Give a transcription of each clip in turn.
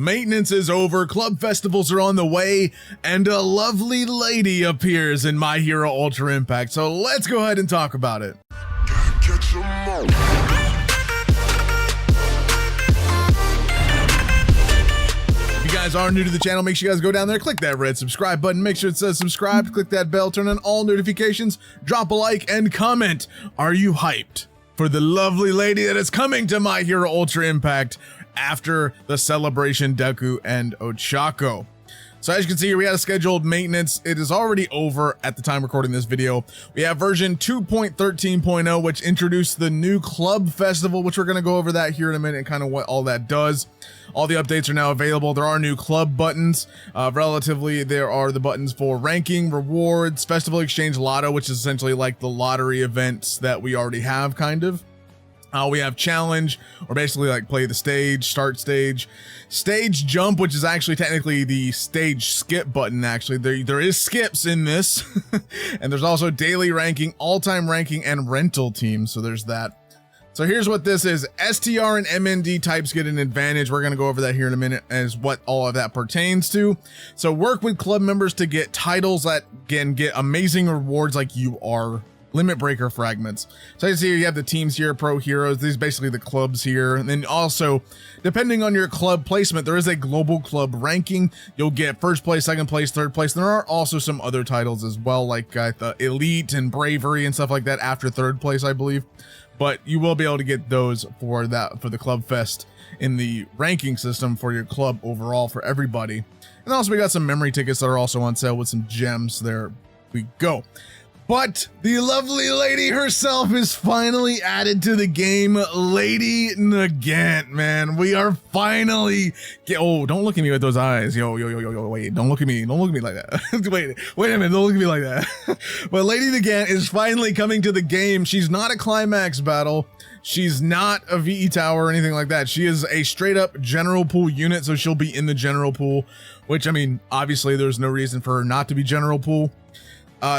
maintenance is over, club festivals are on the way, and a lovely lady appears in My Hero Ultra Impact. So let's go ahead and talk about it. If you guys are new to the channel, make sure you guys go down there, click that red subscribe button, make sure it says subscribe, click that bell, turn on all notifications, drop a like, and comment. Are you hyped for the lovely lady that is coming to My Hero Ultra Impact after the Celebration Deku and Ochako? So as you can see here, we had a scheduled maintenance. It is already over at the time recording this video. We have version 2.13.0, which introduced the new club festival, which we're going to go over that here in a minute and kind of what all that does. All the updates are now available. There are new club buttons. Relatively, there are the buttons for ranking, rewards, festival exchange, lotto, which is essentially like the lottery events that we already have, kind of. We have challenge, or basically like play the stage, start stage, stage jump, which is actually technically the stage skip button. Actually, there is skips in this, and there's also daily ranking, all-time ranking, and rental teams. So there's that. So here's what this is. STR and MND types get an advantage. We're going to go over that here in a minute as what all of that pertains to. So work with club members to get titles that can get amazing rewards like UR limit breaker fragments. So you see here, you have the teams here, pro heroes. These are basically the clubs here. And then also, depending on your club placement, there is a global club ranking. You'll get first place, second place, third place. There are also some other titles as well, like the elite and bravery and stuff like that after third place, I believe. But you will be able to get those for the club fest in the ranking system for your club overall for everybody. And also we got some memory tickets that are also on sale with some gems. There we go. But the lovely lady herself is finally added to the game, Lady Nagant, man. We are finally oh, don't look at me with those eyes. Yo, wait, don't look at me like that. wait a minute, don't look at me like that. But Lady Nagant is finally coming to the game. She's not a climax battle. She's not a VE tower or anything like that. She is a straight up general pool unit, so she'll be in the general pool, which, I mean, obviously there's no reason for her not to be general pool.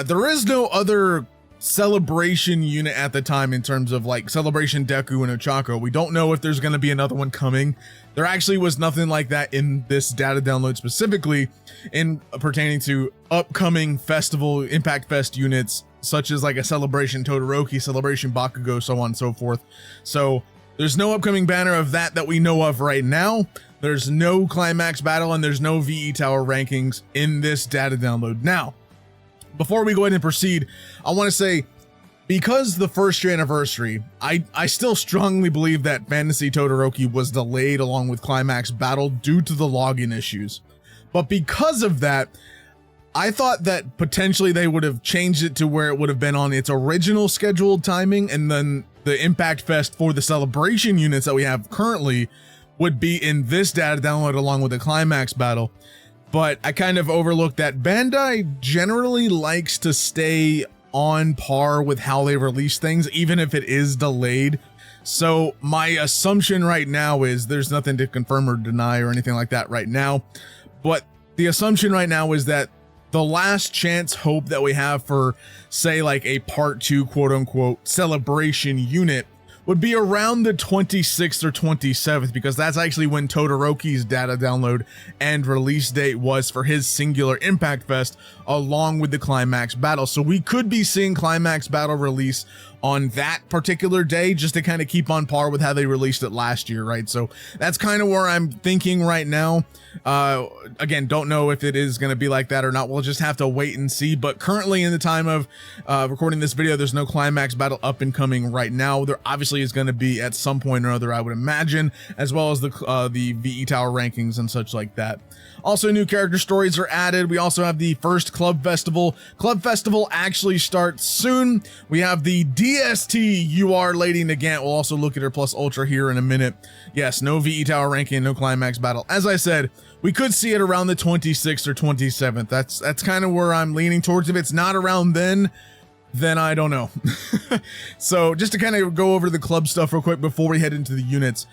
There is no other celebration unit at the time in terms of like Celebration Deku and Ochako. We don't know if there's going to be another one coming. There actually was nothing like that in this data download specifically in pertaining to upcoming festival Impact Fest units, such as like a Celebration Todoroki, Celebration Bakugo, so on and so forth. So there's no upcoming banner of that we know of right now. There's no climax battle and there's no VE tower rankings in this data download. Now, before we go ahead and proceed, I want to say, because the first year anniversary, I still strongly believe that Fantasy Todoroki was delayed along with Climax Battle due to the login issues. But because of that, I thought that potentially they would have changed it to where it would have been on its original scheduled timing, and then the Impact Fest for the celebration units that we have currently would be in this data download along with the Climax Battle. But I kind of overlooked that Bandai generally likes to stay on par with how they release things, even if it is delayed. So my assumption right now is there's nothing to confirm or deny or anything like that right now. But the assumption right now is that the last chance hope that we have for, say, like a part 2 quote unquote celebration unit would be around the 26th or 27th, because that's actually when Todoroki's data download and release date was for his singular Impact Fest, along with the Climax Battle. So we could be seeing Climax Battle release on that particular day, just to kind of keep on par with how they released it last year, right? So that's kind of where I'm thinking right now. Again, don't know if it is going to be like that or not. We'll just have to wait and see. But currently, in the time of recording this video, there's no Climax Battle up and coming right now. There obviously is going to be at some point or other, I would imagine, as well as the VE Tower rankings and such like that. Also, new character stories are added. We also have the first club festival. Club festival actually starts soon. We have the DST UR Lady Nagant. We'll also look at her plus ultra here in a minute. Yes, no VE Tower ranking, no Climax Battle. As I said, we could see it around the 26th or 27th. That's kind of where I'm leaning towards. If it's not around then, then I don't know. So just to kind of go over the club stuff real quick before we head into the units.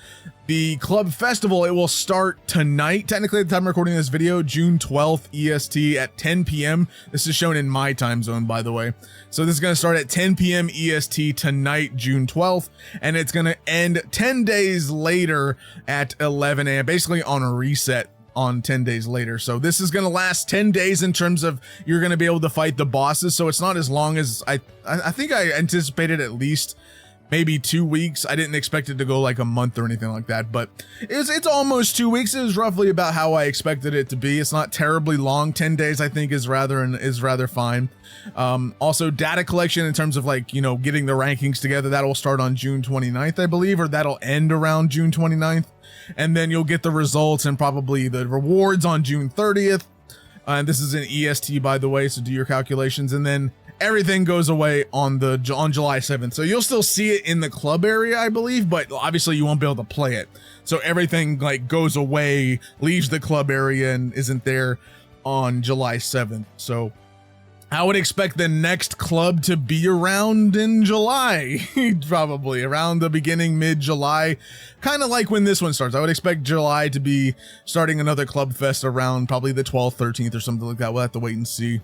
The club festival, it will start tonight, technically at the time I'm recording this video, June 12th EST at 10 p.m. This is shown in my time zone, by the way. So this is going to start at 10 p.m. EST tonight, June 12th, and it's going to end 10 days later at 11 a.m., basically on a reset on 10 days later. So this is going to last 10 days in terms of you're going to be able to fight the bosses. So it's not as long as I think I anticipated at least maybe 2 weeks. I didn't expect it to go like a month or anything like that, but it's almost 2 weeks. It was roughly about how I expected it to be. It's not terribly long. 10 days I think is rather fine. Also data collection in terms of like, you know, getting the rankings together, that'll start on June 29th, I believe, or that'll end around June 29th. And then you'll get the results and probably the rewards on June 30th. And this is an EST, by the way, so do your calculations. And then everything goes away on July 7th. So you'll still see it in the club area, I believe, but obviously you won't be able to play it. So everything like goes away, leaves the club area, and isn't there on July 7th. So I would expect the next club to be around in July, probably around the beginning, mid-July, kind of like when this one starts. I would expect July to be starting another club fest around probably the 12th, 13th or something like that. We'll have to wait and see.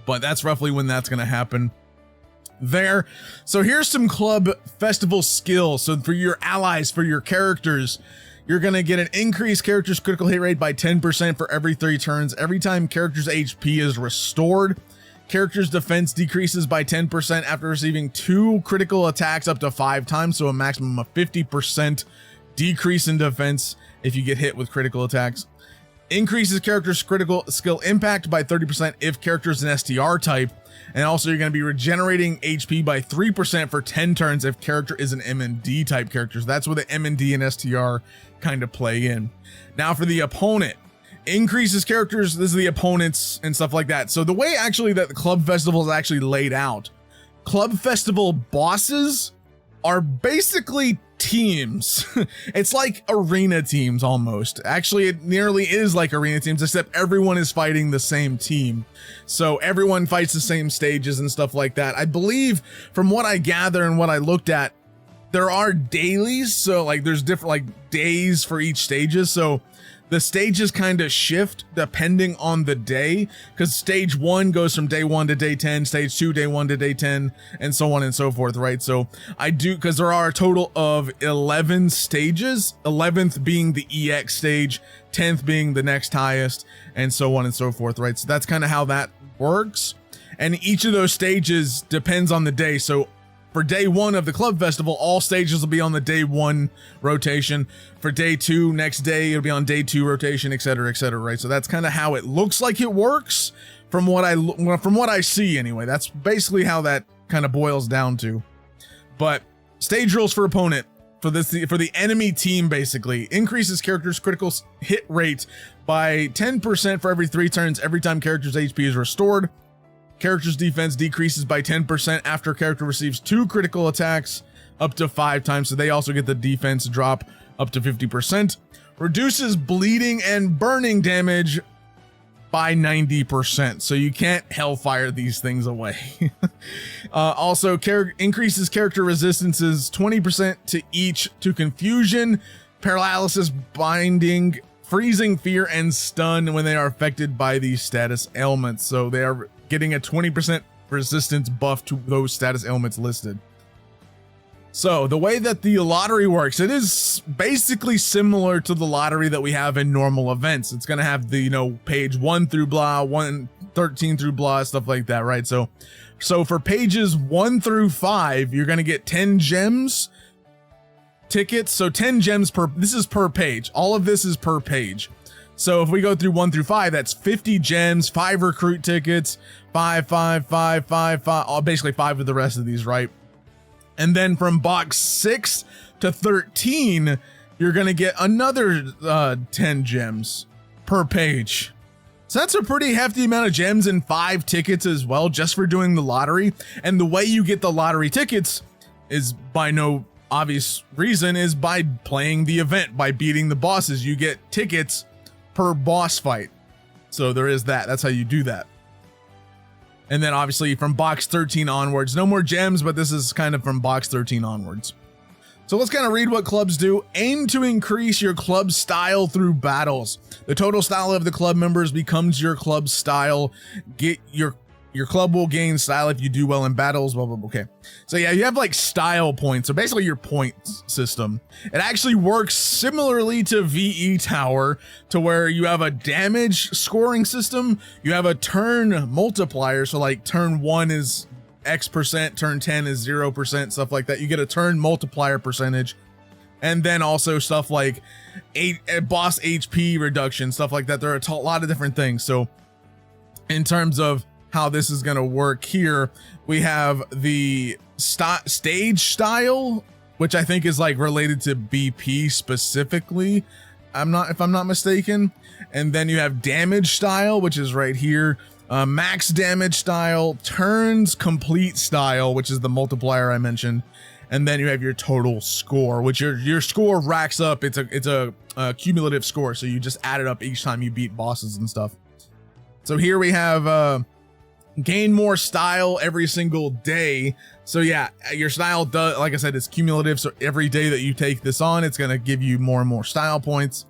But that's roughly when that's going to happen there. So here's some club festival skills. So for your allies, for your characters, you're going to get an increased character's critical hit rate by 10% for every 3 turns. Every time character's HP is restored, character's defense decreases by 10% after receiving 2 critical attacks up to 5 times. So a maximum of 50% decrease in defense if you get hit with critical attacks. Increases character's critical skill impact by 30% if character is an STR type. And also you're going to be regenerating HP by 3% for 10 turns if character is an M&D type character. So that's where the M&D and STR kind of play in. Now for the opponent, increases characters, this is the opponents and stuff like that. So the way actually that the club festival is actually laid out, club festival bosses are basically teams. It's like arena teams almost. Actually, it nearly is like arena teams, except everyone is fighting the same team. So everyone fights the same stages and stuff like that. I believe from what I gather and what I looked at, there are dailies. So like there's different like days for each stages. So the stages kind of shift depending on the day, because stage 1 goes from day 1 to day 10, stage 2 day 1 to day 10, and so on and so forth, right? So I do, because there are a total of 11 stages, 11th being the EX stage, 10th being the next highest, and so on and so forth, right? So that's kind of how that works. And each of those stages depends on the day. So for day 1 of the club festival, all stages will be on the day 1 rotation. For day 2, next day, it'll be on day 2 rotation, etc., right? So that's kind of how it looks like it works from what I see anyway. That's basically how that kind of boils down to. But stage rules for opponent for the enemy team basically increases character's critical hit rate by 10% for every 3 turns every time character's HP is restored. Character's defense decreases by 10% after character receives 2 critical attacks up to 5 times. So they also get the defense drop up to 50%. Reduces bleeding and burning damage by 90%. So you can't hellfire these things away. Also increases character resistances 20% to each to confusion, paralysis, binding, freezing, fear, and stun when they are affected by these status ailments. So they are getting a 20% resistance buff to those status ailments listed. So the way that the lottery works, it is basically similar to the lottery that we have in normal events. It's going to have the, you know, page 1 through blah, 113 through blah, stuff like that, right? So for pages 1 through 5, you're going to get 10 gems tickets. So 10 gems this is per page. All of this is per page. So if we go through 1 through 5, that's 50 gems, 5 recruit tickets, 5, basically 5 of the rest of these, right? And then from box 6 to 13, you're going to get another 10 gems per page. So that's a pretty hefty amount of gems and 5 tickets as well, just for doing the lottery. And the way you get the lottery tickets is by no obvious reason is by playing the event, by beating the bosses. You get tickets per boss fight. So there is that. That's how you do that. And then obviously from box 13 onwards, no more gems, but this is kind of from box 13 onwards. So let's kind of read what clubs do. Aim to increase your club style through battles. The total style of the club members becomes your club style. Get your club will gain style if you do well in battles, blah, blah, blah. Okay. So yeah, you have like style points. So basically your points system. It actually works similarly to VE Tower, to where you have a damage scoring system. You have a turn multiplier. So like turn 1 is X%, turn 10 is 0%, stuff like that. You get a turn multiplier percentage. And then also stuff like boss HP reduction, stuff like that. There are a lot of different things. So in terms of how this is going to work here, we have the stage style, which I think is like related to BP specifically, if I'm not mistaken. And then you have damage style, which is right here, max damage style, turns complete style, which is the multiplier I mentioned. And then you have your total score, which your score racks up. It's a cumulative score, so you just add it up each time you beat bosses and stuff. So here we have gain more style every single day. So yeah, your style does, like I said, it's cumulative. So every day that you take this on, it's going to give you more and more style points.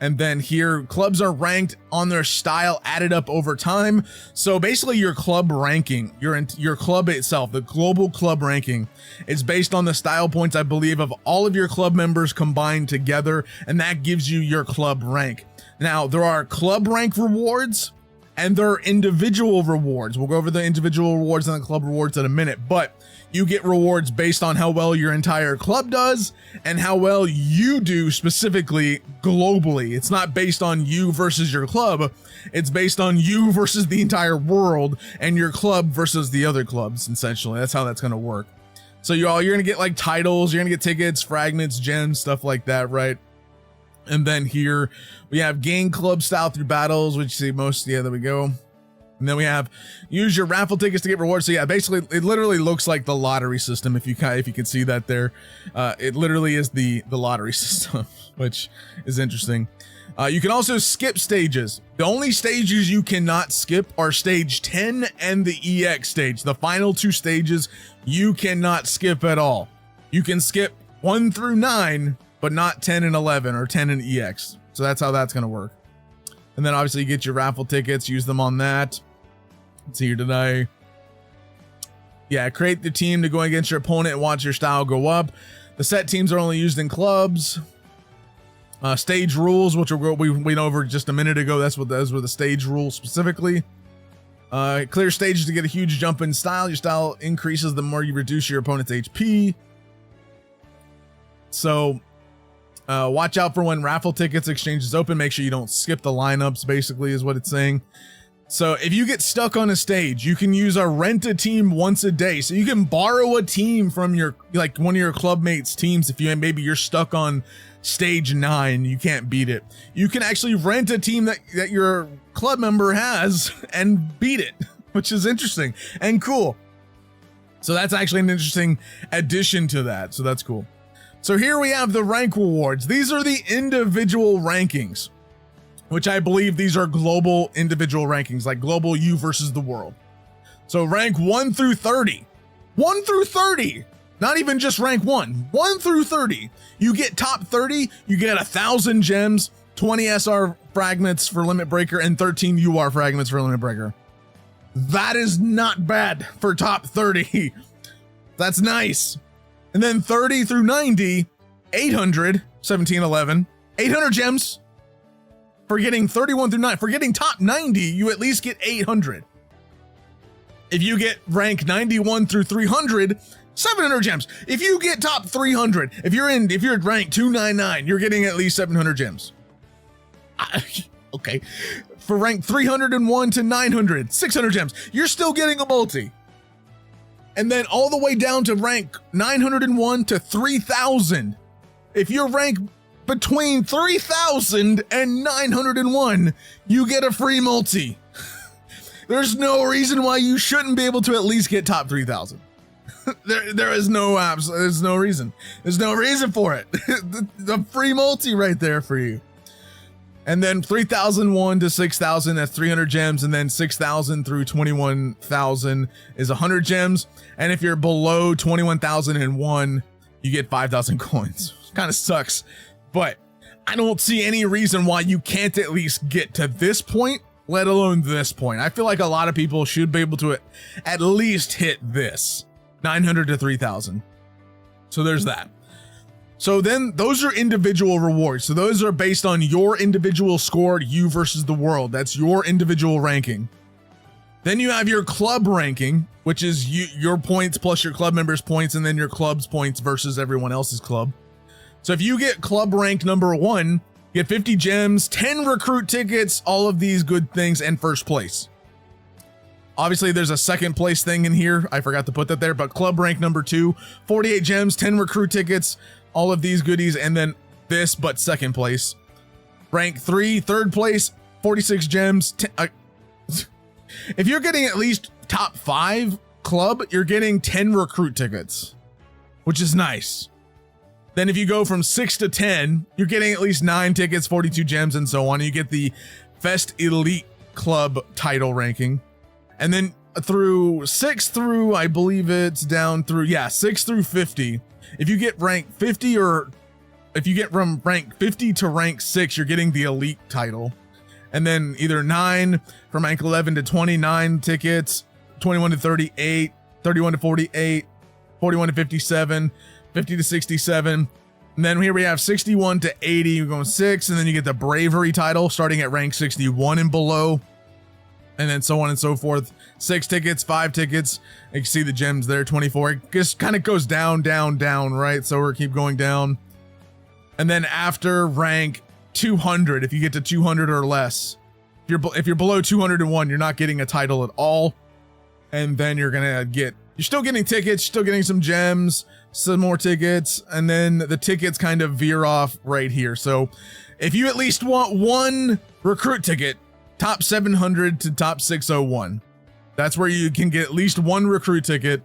And then here, clubs are ranked on their style added up over time. So basically your club ranking, your club itself, the global club ranking, is based on the style points, I believe, of all of your club members combined together. And that gives you your club rank. Now, there are club rank rewards, and there are individual rewards. We'll go over the individual rewards and the club rewards in a minute, but you get rewards based on how well your entire club does and how well you do specifically globally. It's not based on you versus your club. It's based on you versus the entire world and your club versus the other clubs, essentially. That's how that's going to work. So you're going to get like titles, you're going to get tickets, fragments, gems, stuff like that, right? And then here we have gain club style through battles, which you see most. Yeah, there we go. And then we have use your raffle tickets to get rewards. So yeah, basically it literally looks like the lottery system. If you can see that there, it literally is the lottery system, which is interesting. You can also skip stages. The only stages you cannot skip are stage 10 and the EX stage. The final 2 stages you cannot skip at all. You can skip 1 through 9, but not 10 and 11 or 10 and EX. So that's how that's going to work. And then obviously you get your raffle tickets, use them on that. It's here today. Yeah, create the team to go against your opponent and watch your style go up. The set teams are only used in clubs. Stage rules, which we went over just a minute ago. Those were the stage rules specifically. Clear stages to get a huge jump in style. Your style increases the more you reduce your opponent's HP. So watch out for when raffle tickets exchange is open. Make sure you don't skip the lineups, basically, is what it's saying. So if you get stuck on a stage, you can use a rent a team once a day. So you can borrow a team from one of your club mates' teams. If maybe you're stuck on stage 9, you can't beat it. You can actually rent a team that your club member has and beat it, which is interesting and cool. So that's actually an interesting addition to that. So that's cool. So here we have the rank rewards. These are the individual rankings, which I believe these are global individual rankings, like global you versus the world. So rank 1 through 30. 1 through 30. Not even just rank 1. 1 through 30. You get top 30, you get 1,000 gems, 20 SR fragments for Limit Breaker, and 13 UR fragments for Limit Breaker. That is not bad for top 30. That's nice. And then 30 through 90, 800, 1711, 800 gems. For getting 31 through 9, for getting top 90, you at least get 800. If you get rank 91 through 300, 700 gems. If you get top 300, if you're at rank 299, you're getting at least 700 gems. Okay. For rank 301 to 900, 600 gems. You're still getting a multi. And then all the way down to rank 901 to 3000. If you're rank between 3,000 and 901, you get a free multi. There's no reason why you shouldn't be able to at least get top 3,000. There is no apps. There's no reason. There's no reason for it. The free multi right there for you. And then 3,001 to 6,000, that's 300 gems. And then 6,000 through 21,000 is 100 gems. And if you're below 21,001, you get 5,000 coins. Kind of sucks, but I don't see any reason why you can't at least get to this point, let alone this point. I feel like a lot of people should be able to at least hit this 900 to 3,000. So there's that. So then those are individual rewards. So those are based on your individual score, you versus the world. That's your individual ranking. Then you have your club ranking, which is your points plus your club members' points, and then your club's points versus everyone else's club. So if you get club rank number 1, you get 50 gems, 10 recruit tickets, all of these good things, and first place. Obviously, there's a second place thing in here. I forgot to put that there, but club rank number 2, 48 gems, 10 recruit tickets, all of these goodies, and then this, but second place. Rank 3, third place, 46 gems. If you're getting at least top 5 club, you're getting 10 recruit tickets, which is nice. Then if you go from 6 to 10, you're getting at least 9 tickets, 42 gems, and so on. You get the Fest Elite Club title ranking. And then through 6 through, I believe it's down through, 6 through 50. If you get rank 50, or if you get from rank 50 to rank 6, you're getting the elite title. And then either 9 from rank 11 to 29 tickets, 21 to 38, 31 to 48, 41 to 57, 50 to 67. And then here we have 61 to 80, you're going 6, and then you get the bravery title starting at rank 61 and below. And then so on and so forth. 6 tickets, 5 tickets. You can see the gems there, 24. It just kind of goes down, down, down, right? So we're keep going down. And then after rank 200, if you get to 200 or less, if you're below 201, you're not getting a title at all. And then you're still getting tickets, still getting some gems, some more tickets, and then the tickets kind of veer off right here. So if you at least want 1 recruit ticket, top 700 to top 601. That's where you can get at least 1 recruit ticket,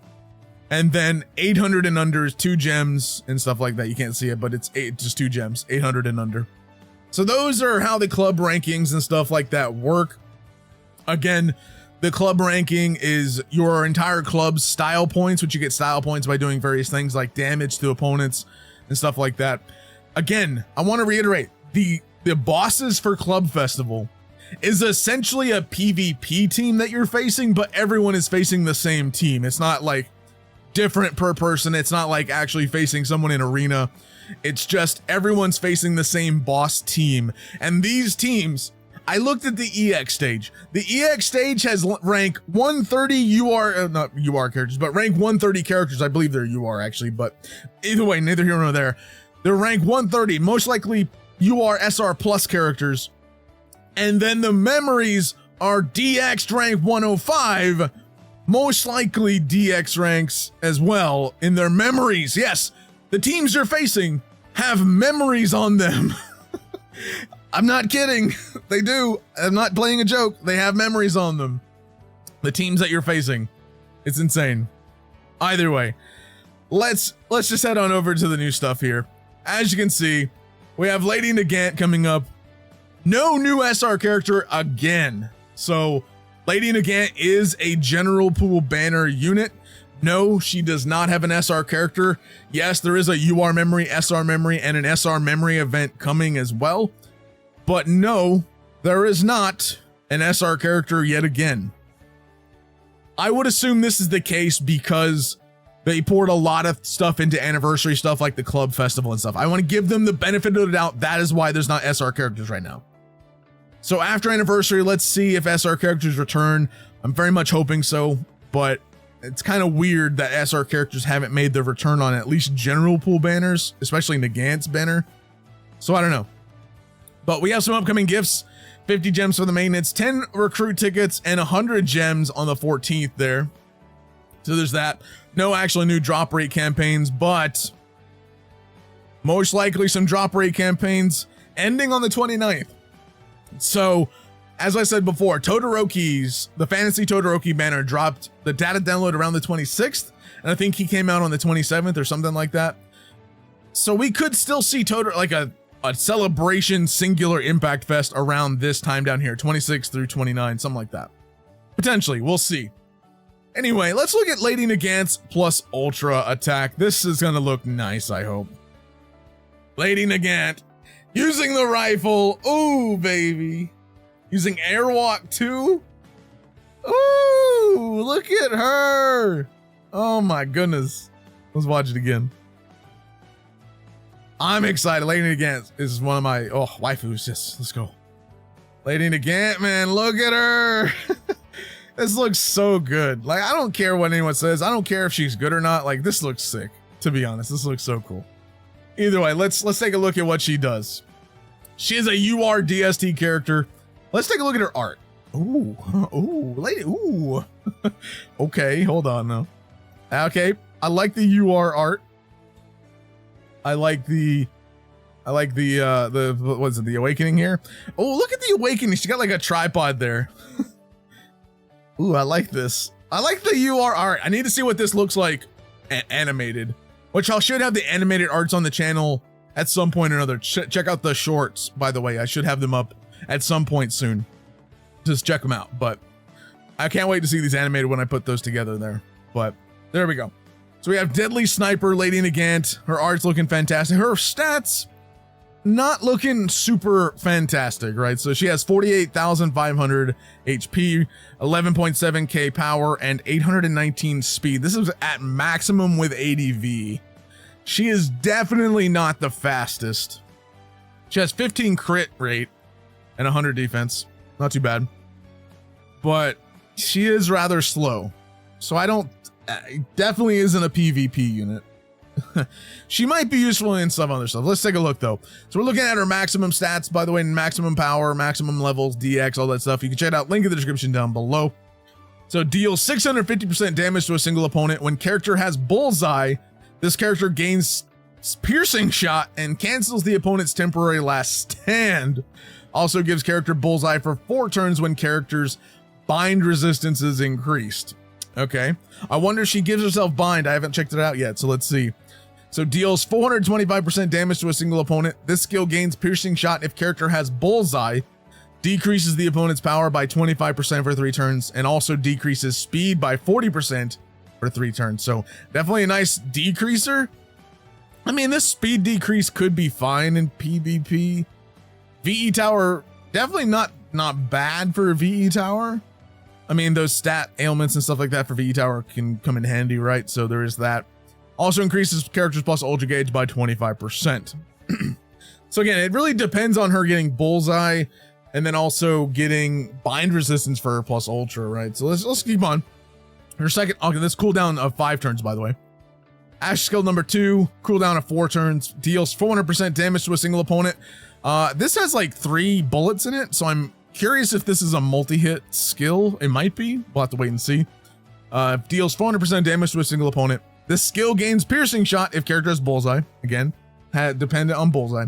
and then 800 and under is 2 gems and stuff like that. You can't see it, but it's just 2 gems, 800 and under. So those are how the club rankings and stuff like that work. Again, the club ranking is your entire club's style points, which you get style points by doing various things like damage to opponents and stuff like that. Again, I want to reiterate, the bosses for Club Festival is essentially a PvP team that you're facing, but everyone is facing the same team. It's not like different per person. It's not like actually facing someone in arena. It's just everyone's facing the same boss team. And these teams, I looked at the EX stage. The EX stage has rank 130 not UR characters, but rank 130 characters. I believe they're UR actually, but either way, neither here nor there. They're rank 130, most likely UR SR plus characters. And then the memories are DX rank 105, most likely DX ranks as well in their memories. Yes, the teams you're facing have memories on them. I'm not kidding. They do. I'm not playing a joke. They have memories on them. The teams that you're facing. It's insane. Either way, let's just head on over to the new stuff here. As you can see, we have Lady Nagant coming up. No new SR character again. So Lady Nagant is a general pool banner unit. No, she does not have an SR character. Yes, there is a UR memory, SR memory, and an SR memory event coming as well. But no, there is not an SR character yet again. I would assume this is the case because they poured a lot of stuff into anniversary stuff like the club festival and stuff. I want to give them the benefit of the doubt. That is why there's not SR characters right now. So after anniversary, let's see if SR characters return. I'm very much hoping so, but it's kind of weird that SR characters haven't made their return on at least general pool banners, especially Nagant's banner. So I don't know. But we have some upcoming gifts. 50 gems for the maintenance, 10 recruit tickets, and 100 gems on the 14th there. So there's that. No actual new drop rate campaigns, but most likely some drop rate campaigns ending on the 29th. So, as I said before, the Fantasy Todoroki banner dropped the data download around the 26th, and I think he came out on the 27th or something like that. So we could still see a celebration singular impact fest around this time down here, 26 through 29, something like that. Potentially, we'll see. Anyway, let's look at Lady Nagant's plus ultra attack. This is gonna look nice, I hope. Lady Nagant using the rifle. Ooh, baby. Using airwalk too. Ooh, look at her. Oh my goodness. Let's watch it again. I'm excited. Lady Nagant is one of my waifus. Yes, let's go. Lady Nagant, man, look at her. This looks so good. Like, I don't care what anyone says. I don't care if she's good or not. Like, this looks sick. To be honest, this looks so cool. Either way, let's take a look at what she does. She is a UR DST character. Let's take a look at her art. Ooh, ooh, lady, ooh. Okay, hold on now. Okay, I like the UR art. I like the what's it, the awakening here? Oh, look at the awakening. She got like a tripod there. Ooh, I like this. I like the UR art. I need to see what this looks like animated, which I should have the animated arts on the channel at some point or another. Check out the shorts, by the way. I should have them up at some point soon. Just check them out. But I can't wait to see these animated when I put those together there. But there we go. So we have Deadly Sniper, Lady Nagant. Her art's looking fantastic. Her stats, not looking super fantastic, right? So she has 48,500 HP, 11.7k power, and 819 speed. This is at maximum with ADV. She is definitely not the fastest. She has 15 crit rate and 100 defense. Not too bad. But she is rather slow. So I don't, definitely isn't a PvP unit. She might be useful in some other stuff. Let's take a look though. So we're looking at her maximum stats, by the way, maximum power, maximum levels, DX, all that stuff. You can check it out, link in the description down below. So deals 650% damage to a single opponent. When character has bullseye, this character gains piercing shot and cancels the opponent's temporary last stand. Also gives character bullseye for 4 turns when character's bind resistance is increased. Okay, I wonder if she gives herself bind. I haven't checked it out yet, so let's see. So deals 425% damage to a single opponent. This skill gains piercing shot if character has bullseye, decreases the opponent's power by 25% for 3 turns, and also decreases speed by 40% for 3 turns. So definitely a nice decreaser. I mean, this speed decrease could be fine in PvP. VE tower, definitely not bad for a VE tower. I mean, those stat ailments and stuff like that for VE tower can come in handy, right? So there is that. Also increases characters plus ultra gauge by 25%. So again, it really depends on her getting bullseye and then also getting bind resistance for her plus ultra, right? So let's keep on. Her second, okay, this cooldown of 5 turns, by the way. Ash skill number 2, cooldown of 4 turns, deals 400% damage to a single opponent. This has like 3 bullets in it, so I'm curious if this is a multi-hit skill. It might be. We'll have to wait and see. Deals 400% damage to a single opponent. This skill gains piercing shot if character has bullseye. Again, dependent on bullseye.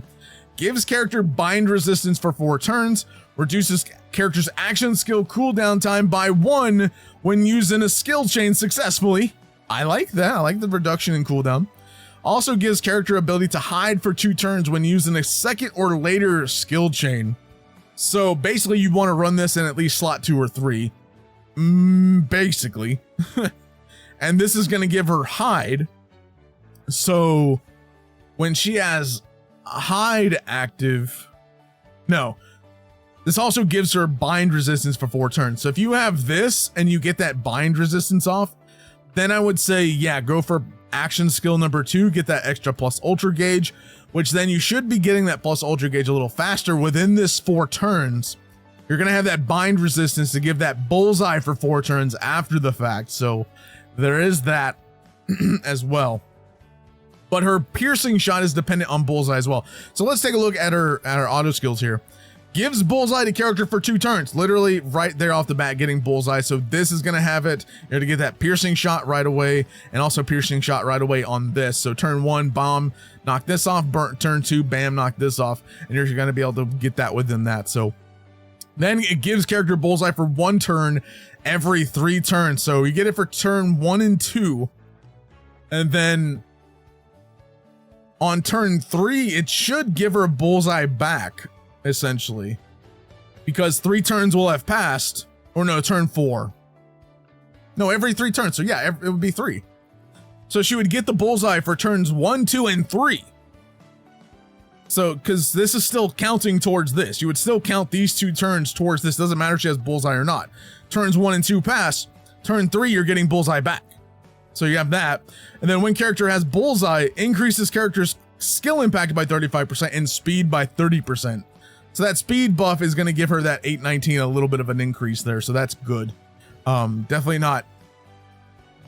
Gives character bind resistance for 4 turns. Reduces character's action skill cooldown time by 1 when used in a skill chain successfully. I like that. I like the reduction in cooldown. Also gives character ability to hide for 2 turns when used in a second or later skill chain. So basically you want to run this in at least slot 2 or 3. Basically. And this is going to give her hide. So when she has hide active, no, this also gives her bind resistance for 4 turns. So if you have this and you get that bind resistance off, then I would say, yeah, go for action skill number 2, get that extra plus ultra gauge, which then you should be getting that plus ultra gauge a little faster within this 4 turns. You're going to have that bind resistance to give that bullseye for 4 turns after the fact. So there is that as well. But her piercing shot is dependent on bullseye as well. So let's take a look at her auto skills here. Gives bullseye to character for 2 turns, literally right there off the bat getting bullseye. So this is going to have it. You're going to get that piercing shot right away and also piercing shot right away on this. So turn 1, bomb, knock this off, turn 2, bam, knock this off. And you're going to be able to get that within that. So then it gives character bullseye for 1 turn every 3 turns. So you get it for turn 1 and 2. And then on turn 3, it should give her a bullseye back, essentially. Because 3 turns will have passed. Or no, turn 4. No, every 3 turns. So yeah, it would be 3. So she would get the bullseye for turns 1, 2, and 3. So, because this is still counting towards this. You would still count these 2 turns towards this. Doesn't matter if she has bullseye or not. Turns 1 and 2 pass. Turn 3, you're getting bullseye back. So you have that. And then when character has bullseye, increases character's skill impact by 35% and speed by 30%. So that speed buff is going to give her that 819 a little bit of an increase there. So that's good. Definitely not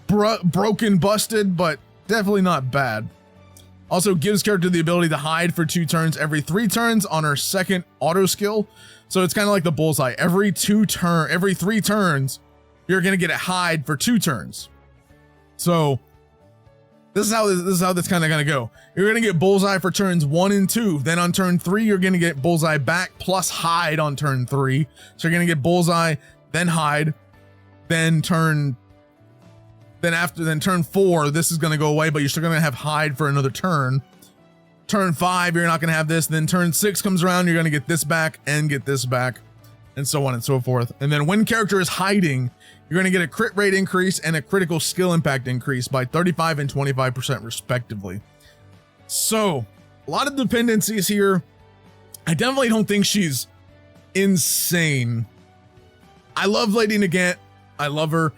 broken, busted, but definitely not bad. Also gives character the ability to hide for 2 turns every 3 turns on her second auto skill. So it's kind of like the bullseye. Every 3 turns, you're going to get a hide for 2 turns. So this is how that's kind of going to go. You're going to get bullseye for turns 1 and 2. Then on turn 3, you're going to get bullseye back plus hide on turn 3. So you're going to get bullseye, then hide, then turn 4, this is going to go away, but you're still going to have hide for another turn. Turn 5, you're not going to have this. Then turn 6 comes around, you're going to get this back and get this back, and so on and so forth. And then when character is hiding, you're going to get a crit rate increase and a critical skill impact increase by 35 and 25% respectively. So a lot of dependencies here. I definitely don't think she's insane. I love Lady Nagant. I love her,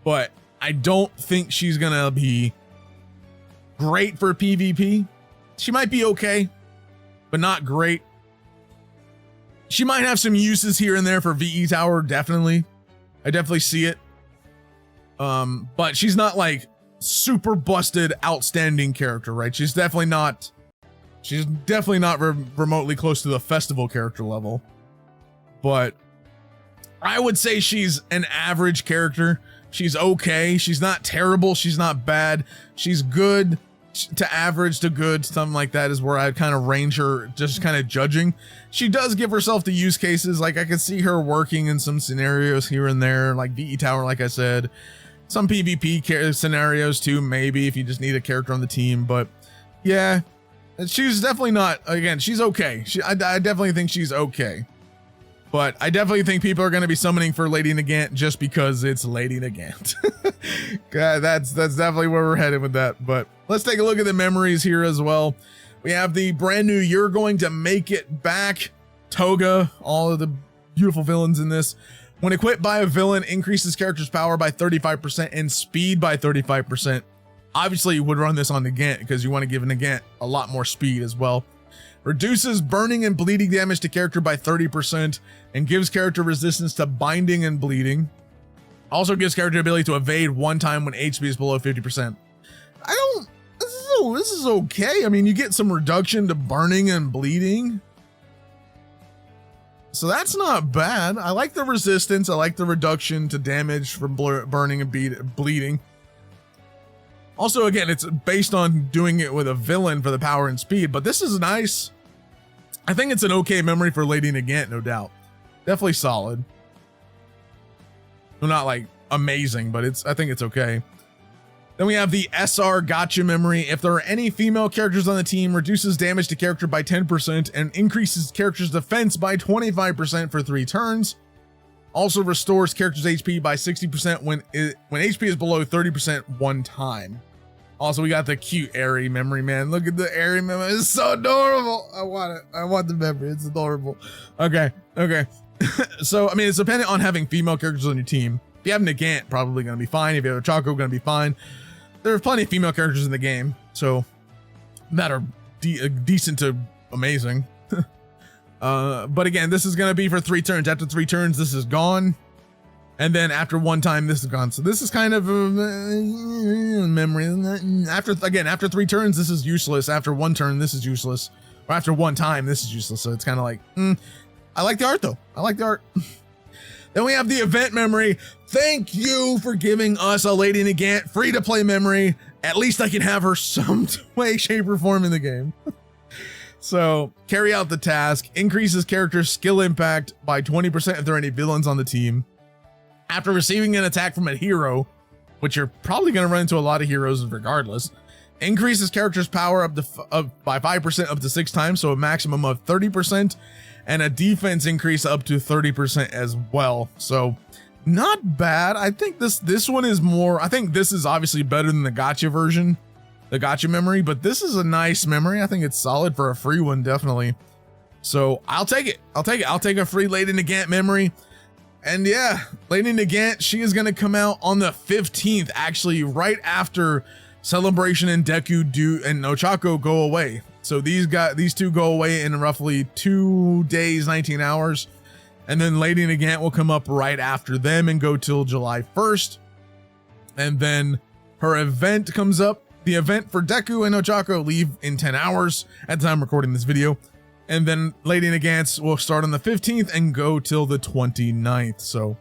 but I don't think she's going to be great for PvP. She might be okay, but not great. She might have some uses here and there for VE Tower, definitely. I definitely see it. But she's not like super busted, outstanding character, right? She's definitely not remotely close to the festival character level. But I would say she's an average character. She's okay. She's not terrible. She's not bad. She's good to average to good, something like that is where I'd kind of range her, just kind of judging. She does give herself the use cases. Like I could see her working in some scenarios here and there, like VE Tower, like I said, some PvP scenarios too, maybe if you just need a character on the team. But yeah, she's definitely not, again, she's okay. I definitely think she's okay. But I definitely think people are going to be summoning for Lady Nagant just because it's Lady Nagant. God, that's definitely where we're headed with that. But let's take a look at the memories here as well. We have the brand new You're Going to Make It Back Toga, all of the beautiful villains in this. When equipped by a villain, increases character's power by 35% and speed by 35%. Obviously, you would run this on Nagant because you want to give Nagant a lot more speed as well. Reduces burning and bleeding damage to character by 30% and gives character resistance to binding and bleeding. Also gives character ability to evade one time when HP is below 50%. This is okay. I mean, you get some reduction to burning and bleeding. So that's not bad. I like the resistance. I like the reduction to damage from burning and bleeding. Also, again, it's based on doing it with a villain for the power and speed, but this is nice. I think it's an okay memory for Lady Nagant, no doubt. Definitely solid. Well, not like amazing, but I think it's okay. Then we have the SR Gotcha memory. If there are any female characters on the team, reduces damage to character by 10% and increases character's defense by 25% for 3 turns. Also restores character's HP by 60% when HP is below 30% one time. Also, we got the cute Airy memory, man. Look at the Airy memory. It's so adorable. I want it. I want the memory. It's adorable. Okay. So, I mean, it's dependent on having female characters on your team. If you have Nagant, probably going to be fine. If you have a Choco, going to be fine. There are plenty of female characters in the game, so that are decent to amazing. But again, this is going to be for 3 turns. After 3 turns, this is gone. And then after 1 time, this is gone. So this is kind of a memory. After 3 turns, this is useless. After 1 turn, this is useless. Or after 1 time, this is useless. So it's kind of like, I like the art though. I like the art. Then we have the event memory. Thank you for giving us a Lady Nagant free to play memory. At least I can have her some way, shape, or form in the game. So carry out the task, increases character's skill impact by 20% if there are any villains on the team. After receiving an attack from a hero, which you're probably going to run into a lot of heroes regardless, Increases character's power by 5% up to 6 times, so a maximum of 30%, and a defense increase up to 30% as well. So not bad. I think this one is more, I think this is obviously better than the gotcha version, the gotcha memory, but this is a nice memory. I think it's solid for a free one, definitely. So I'll take it. I'll take a free Lady Nagant memory. And yeah, Lady Nagant, she is going to come out on the 15th, actually right after Celebration and Deku and Ochako go away. So these two go away in roughly 2 days, 19 hours. And then Lady Nagant will come up right after them and go till July 1st. And then her event comes up. The event for Deku and Ochako leave in 10 hours at the time I'm recording this video. And then Lady Nagant's will start on the 15th and go till the 29th. So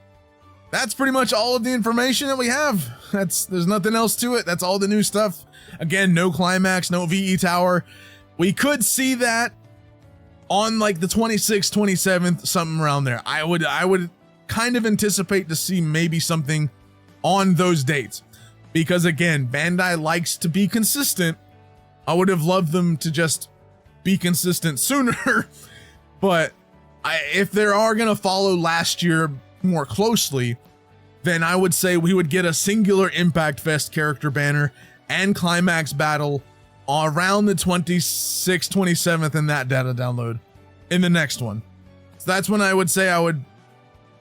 that's pretty much all of the information that we have. There's nothing else to it. That's all the new stuff. Again, no climax, no VE tower. We could see that on like the 26th, 27th, something around there. I would kind of anticipate to see maybe something on those dates, because again, Bandai likes to be consistent. I would have loved them to just be consistent sooner, but if they are going to follow last year more closely, then I would say we would get a singular Impact Fest character banner and climax battle around the 26th, 27th in that data download in the next one. So that's when I would say I would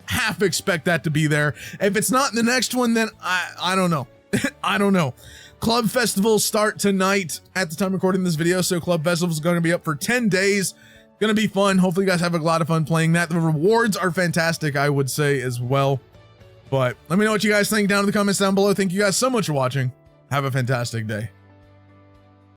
half expect that to be there. If it's not in the next one, then I don't know. I don't know. Club festivals start tonight at the time of recording this video. So club festivals are going to be up for 10 days. Going to be fun. Hopefully you guys have a lot of fun playing that. The rewards are fantastic, I would say as well. But let me know what you guys think down in the comments down below. Thank you guys so much for watching. Have a fantastic day.